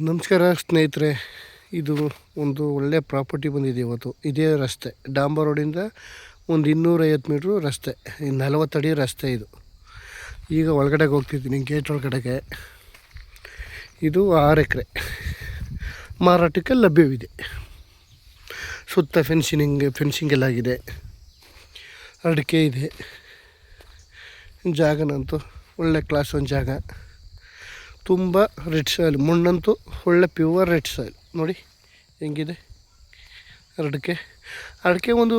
ನಮಸ್ಕಾರ ಸ್ನೇಹಿತರೆ, ಇದು ಒಂದು ಒಳ್ಳೆ ಪ್ರಾಪರ್ಟಿ ಬಂದಿದೆ ಇವತ್ತು. ಇದೇ ರಸ್ತೆ, ಡಾಂಬರ್ ರೋಡಿಂದ ಒಂದು 250 ಮೀಟ್ರು ರಸ್ತೆ, 40 ಅಡಿ ರಸ್ತೆ. ಇದು ಈಗ ಒಳಗಡೆಗೆ ಹೋಗ್ತಿದ್ದೀನಿ, ಗೇಟ್ ಒಳಗಡೆಗೆ. ಇದು 6 ಎಕರೆ ಮಾರಾಟಕ್ಕೆ ಲಭ್ಯವಿದೆ. ಸುತ್ತ ಫೆನ್ಸಿಂಗ್ ಎಲ್ಲ ಆಗಿದೆ, ಅಡಿಕೆ ಇದೆ. ಜಾಗನಂತೂ ಒಳ್ಳೆ ಕ್ಲಾಸ್ ಒಂದು ಜಾಗ. ತುಂಬ ರೆಡ್ ಸಾಯಿಲ್, ಮಣ್ಣಂತೂ ಒಳ್ಳೆ ಪ್ಯೂವರ್ ರೆಡ್ ಸಾಯಿಲ್. ನೋಡಿ ಹೆಂಗಿದೆ ಅಡಿಕೆ ಒಂದು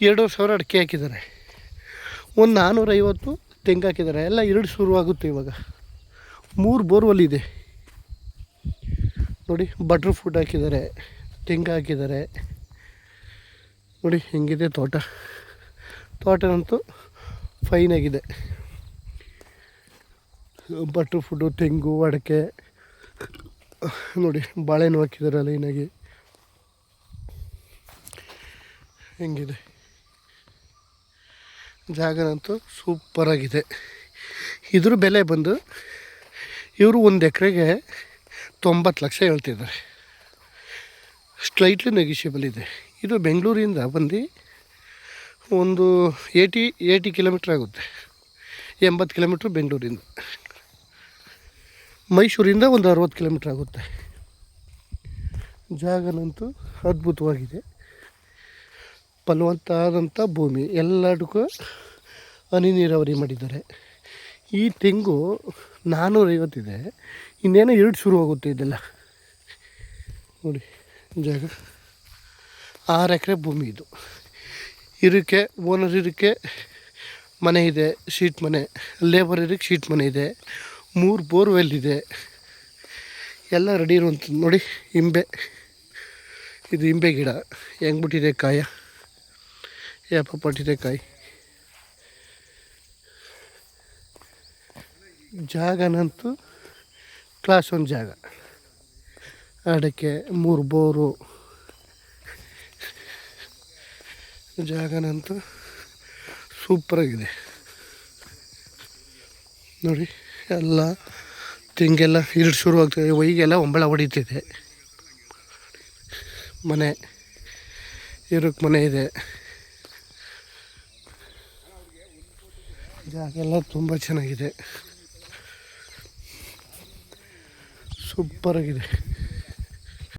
2,500 ಅಡಿಕೆ ಹಾಕಿದ್ದಾರೆ. ಒಂದು 450 ತೆಂಗು ಹಾಕಿದ್ದಾರೆ. ಎಲ್ಲ 2 ಶುರುವಾಗುತ್ತೆ ಇವಾಗ. 3 ಬೋರ್ವೆಲ್ ಇದೆ ನೋಡಿ. ಬಟ್ರ್ ಫ್ರೂಟ್ ಹಾಕಿದ್ದಾರೆ, ತೆಂಗು ಹಾಕಿದ್ದಾರೆ. ನೋಡಿ ಹೆಂಗಿದೆ ತೋಟನಂತೂ ಫೈನಾಗಿದೆ. ಬಟ್ರ್ ಫ್ರೂಟು, ತೆಂಗು, ಅಡಿಕೆ ನೋಡಿ. ಬಾಳೆಹಣ್ಣು ಹಾಕಿದ್ದಾರೆ ಲೈನಾಗಿ. ಹೆಂಗಿದೆ ಜಾಗನಂತೂ ಸೂಪರಾಗಿದೆ. ಇದ್ರ ಬೆಲೆ ಬಂದು ಇವರು 1 ಎಕರೆಗೆ 90 ಲಕ್ಷ ಹೇಳ್ತಿದ್ದಾರೆ. ಸ್ಲೈಟ್ಲಿ ನೆಗಿಷಿಯಬಲ್ ಇದೆ. ಇದು ಬೆಂಗಳೂರಿಂದ ಬಂದು ಒಂದು 80 ಕಿಲೋಮೀಟ್ರ್ ಆಗುತ್ತೆ. 80 ಕಿಲೋಮೀಟ್ರ್ ಬೆಂಗಳೂರಿಂದ. ಮೈಸೂರಿಂದ ಒಂದು 60 ಕಿಲೋಮೀಟ್ರ್ ಆಗುತ್ತೆ. ಜಾಗನಂತೂ ಅದ್ಭುತವಾಗಿದೆ. ಫಲವತ್ತಾದಂಥ ಭೂಮಿ, ಎಲ್ಲದಕ್ಕೂ ಹನಿ ನೀರಾವರಿ ಮಾಡಿದ್ದಾರೆ. ಈ ತೆಂಗು 450 ಇದೆ, ಇನ್ನೇನೋ 2 ಶುರು ಆಗುತ್ತೆ. ಇದೆಲ್ಲ ನೋಡಿ ಜಾಗ. 6 ಎಕರೆ ಭೂಮಿ ಇದು. ಇರೋಕ್ಕೆ ಓನರ್ ಇರೋಕ್ಕೆ ಮನೆ ಇದೆ, ಶೀಟ್ ಮನೆ. ಲೇಬರ್ ಇರೋಕ್ಕೆ ಶೀಟ್ ಮನೆ ಇದೆ. 3 ಬೋರ್ವೆಲ್ ಇದೆ. ಎಲ್ಲ ರೆಡಿ ಇರುವಂಥದ್ದು. ನೋಡಿ ಇದು ಇಂಬೆ ಗಿಡ ಹೆಂಗೆ ಬಿಟ್ಟಿದೆ ಕಾಯ, ಪಟ್ಟಿದೆ ಕಾಯಿ. ಜಾಗನಂತೂ ಕ್ಲಾಸ್ 1 ಜಾಗ. ಅಡಿಕೆ 3 ಬೋರು. ಜಾಗನಂತೂ ಸೂಪರಾಗಿದೆ ನೋಡಿ. ಎಲ್ಲ ತೆಂಗೆಲ್ಲ 2 ಶುರು ಆಗ್ತದೆ. ಹೊಯ್ಗೆಲ್ಲ ಒಂಬಳ ಹೊಡಿತಿದೆ. ಮನೆ ಇರೋಕ್ಕೆ ಮನೆ ಇದೆ. ಜಾಗ ಎಲ್ಲ ತುಂಬ ಚೆನ್ನಾಗಿದೆ, ಸೂಪರಾಗಿದೆ.